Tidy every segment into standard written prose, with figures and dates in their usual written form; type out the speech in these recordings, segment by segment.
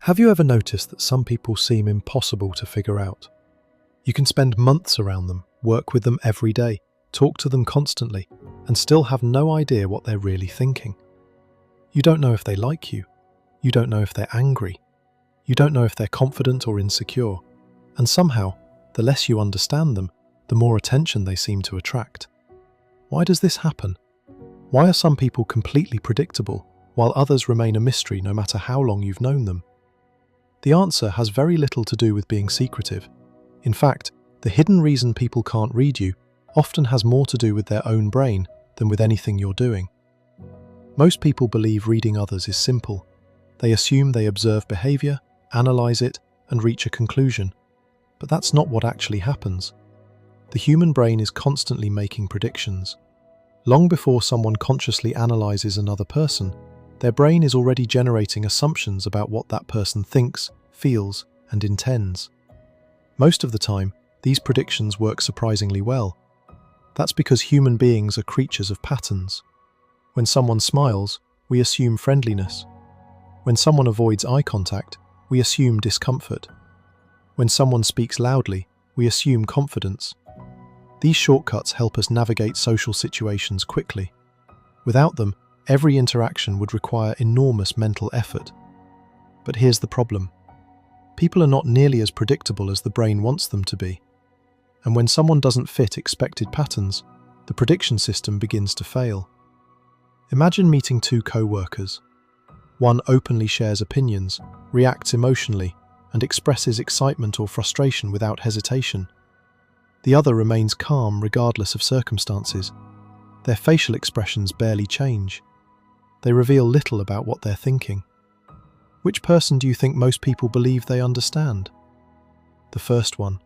Have you ever noticed that some people seem impossible to figure out? You can spend months around them, work with them every day, talk to them constantly, and still have no idea what they're really thinking. You don't know if they like you. You don't know if they're angry. You don't know if they're confident or insecure. And somehow, the less you understand them, the more attention they seem to attract. Why does this happen? Why are some people completely predictable, while others remain a mystery no matter how long you've known them? The answer has very little to do with being secretive. In fact, the hidden reason people can't read you often has more to do with their own brain than with anything you're doing. Most people believe reading others is simple. They assume they observe behavior, analyze it, and reach a conclusion. But that's not what actually happens. The human brain is constantly making predictions. Long before someone consciously analyzes another person, their brain is already generating assumptions about what that person thinks, feels, and intends. Most of the time, these predictions work surprisingly well. That's because human beings are creatures of patterns. When someone smiles, we assume friendliness. When someone avoids eye contact, we assume discomfort. When someone speaks loudly, we assume confidence. These shortcuts help us navigate social situations quickly. Without them, every interaction would require enormous mental effort. But here's the problem. People are not nearly as predictable as the brain wants them to be. And when someone doesn't fit expected patterns, the prediction system begins to fail. Imagine meeting two co-workers. One openly shares opinions, reacts emotionally, and expresses excitement or frustration without hesitation. The other remains calm regardless of circumstances. Their facial expressions barely change. They reveal little about what they're thinking. Which person do you think most people believe they understand? The first one.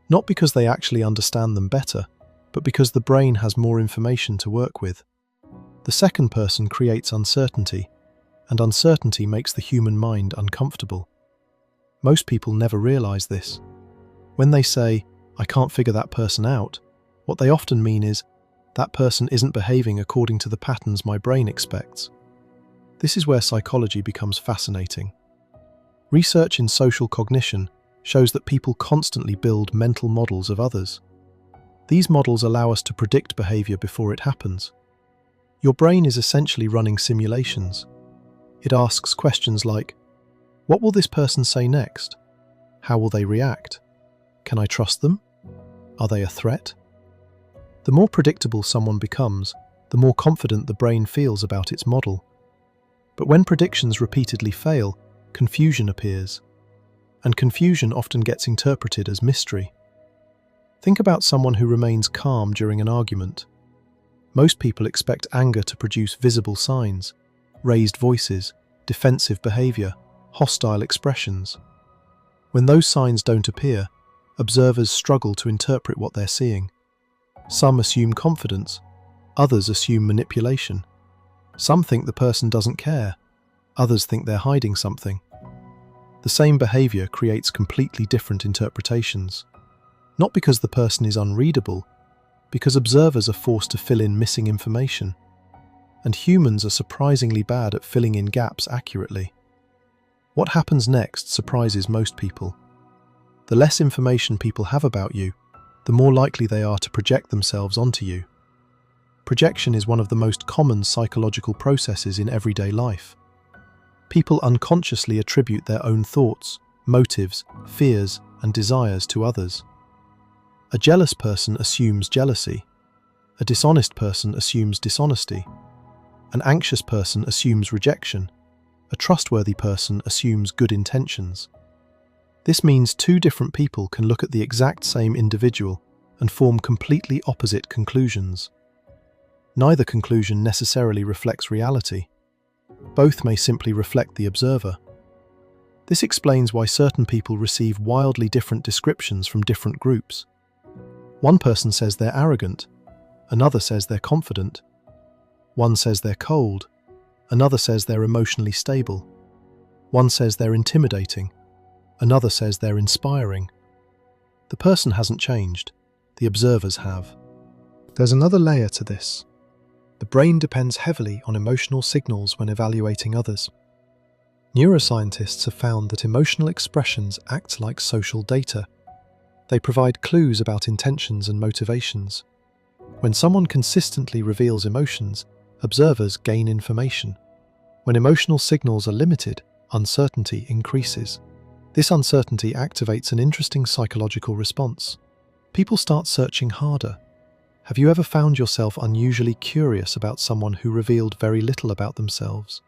Not because they actually understand them better, but because the brain has more information to work with. The second person creates uncertainty, and uncertainty makes the human mind uncomfortable. Most people never realize this. When they say, "I can't figure that person out," what they often mean is, "That person isn't behaving according to the patterns my brain expects." This is where psychology becomes fascinating. Research in social cognition shows that people constantly build mental models of others. These models allow us to predict behavior before it happens. Your brain is essentially running simulations. It asks questions like, what will this person say next? How will they react? Can I trust them? Are they a threat? The more predictable someone becomes, the more confident the brain feels about its model. But when predictions repeatedly fail, confusion appears. And confusion often gets interpreted as mystery. Think about someone who remains calm during an argument. Most people expect anger to produce visible signs, raised voices, defensive behavior, hostile expressions. When those signs don't appear, observers struggle to interpret what they're seeing. Some assume confidence, others assume manipulation. Some think the person doesn't care, others think they're hiding something. The same behavior creates completely different interpretations. Not because the person is unreadable, because observers are forced to fill in missing information. And humans are surprisingly bad at filling in gaps accurately. What happens next surprises most people. The less information people have about you, the more likely they are to project themselves onto you. Projection is one of the most common psychological processes in everyday life. People unconsciously attribute their own thoughts, motives, fears, and desires to others. A jealous person assumes jealousy. A dishonest person assumes dishonesty. An anxious person assumes rejection. A trustworthy person assumes good intentions. This means two different people can look at the exact same individual and form completely opposite conclusions. Neither conclusion necessarily reflects reality. Both may simply reflect the observer. This explains why certain people receive wildly different descriptions from different groups. One person says they're arrogant, another says they're confident. One says they're cold, another says they're emotionally stable. One says they're intimidating, another says they're inspiring. The person hasn't changed, the observers have. There's another layer to this. The brain depends heavily on emotional signals when evaluating others. Neuroscientists have found that emotional expressions act like social data. They provide clues about intentions and motivations. When someone consistently reveals emotions, observers gain information. When emotional signals are limited, uncertainty increases. This uncertainty activates an interesting psychological response. People start searching harder. Have you ever found yourself unusually curious about someone who revealed very little about themselves?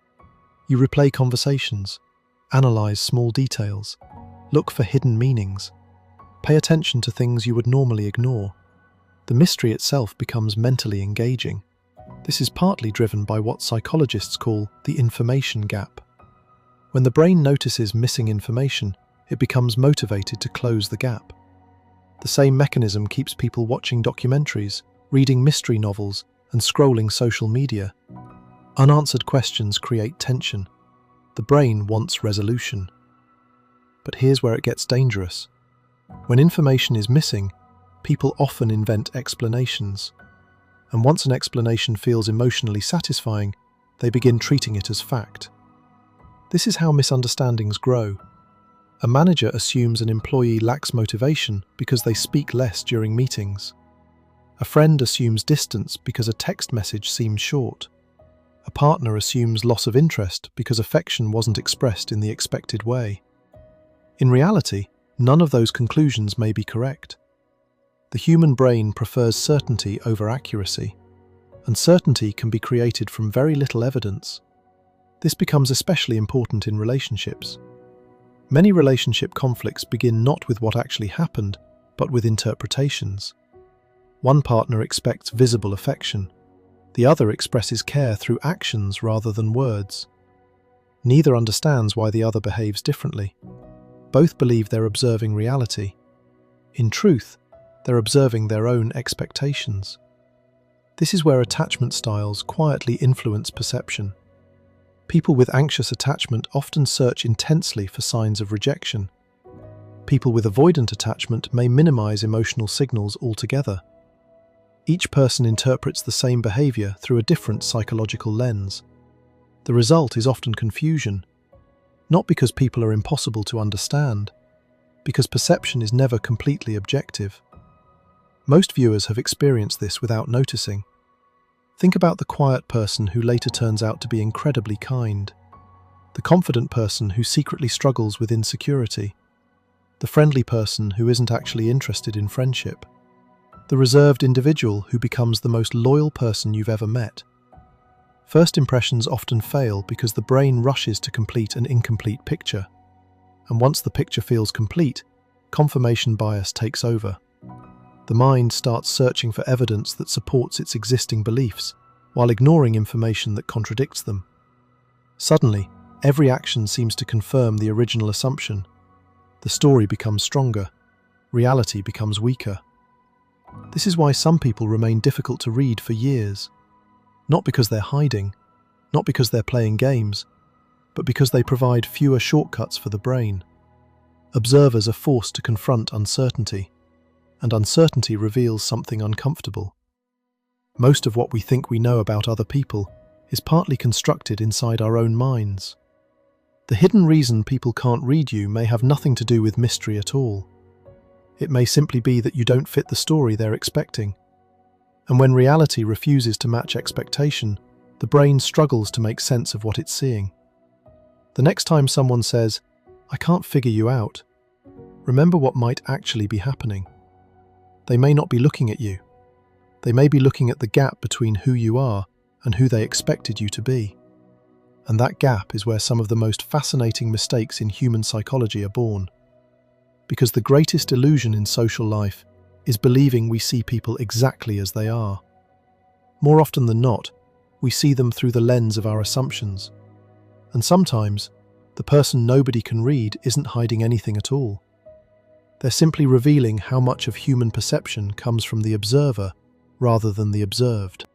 You replay conversations, analyze small details, look for hidden meanings, pay attention to things you would normally ignore. The mystery itself becomes mentally engaging. This is partly driven by what psychologists call the information gap. When the brain notices missing information, it becomes motivated to close the gap. The same mechanism keeps people watching documentaries, reading mystery novels, and scrolling social media. Unanswered questions create tension. The brain wants resolution. But here's where it gets dangerous. When information is missing, people often invent explanations. And once an explanation feels emotionally satisfying, they begin treating it as fact. This is how misunderstandings grow. A manager assumes an employee lacks motivation because they speak less during meetings. A friend assumes distance because a text message seemed short. A partner assumes loss of interest because affection wasn't expressed in the expected way. In reality, none of those conclusions may be correct. The human brain prefers certainty over accuracy, and certainty can be created from very little evidence. This becomes especially important in relationships. Many relationship conflicts begin not with what actually happened, but with interpretations. One partner expects visible affection. The other expresses care through actions rather than words. Neither understands why the other behaves differently. Both believe they're observing reality. In truth, they're observing their own expectations. This is where attachment styles quietly influence perception. People with anxious attachment often search intensely for signs of rejection. People with avoidant attachment may minimize emotional signals altogether. Each person interprets the same behavior through a different psychological lens. The result is often confusion, not because people are impossible to understand, because perception is never completely objective. Most viewers have experienced this without noticing. Think about the quiet person who later turns out to be incredibly kind, the confident person who secretly struggles with insecurity, the friendly person who isn't actually interested in friendship, the reserved individual who becomes the most loyal person you've ever met. First impressions often fail because the brain rushes to complete an incomplete picture. And once the picture feels complete, confirmation bias takes over. The mind starts searching for evidence that supports its existing beliefs, while ignoring information that contradicts them. Suddenly, every action seems to confirm the original assumption. The story becomes stronger. Reality becomes weaker. This is why some people remain difficult to read for years. Not because they're hiding, not because they're playing games, but because they provide fewer shortcuts for the brain. Observers are forced to confront uncertainty, and uncertainty reveals something uncomfortable. Most of what we think we know about other people is partly constructed inside our own minds. The hidden reason people can't read you may have nothing to do with mystery at all. It may simply be that you don't fit the story they're expecting. And when reality refuses to match expectation, the brain struggles to make sense of what it's seeing. The next time someone says, "I can't figure you out," remember what might actually be happening. They may not be looking at you. They may be looking at the gap between who you are and who they expected you to be. And that gap is where some of the most fascinating mistakes in human psychology are born. Because the greatest illusion in social life is believing we see people exactly as they are. More often than not, we see them through the lens of our assumptions. And sometimes, the person nobody can read isn't hiding anything at all. They're simply revealing how much of human perception comes from the observer rather than the observed.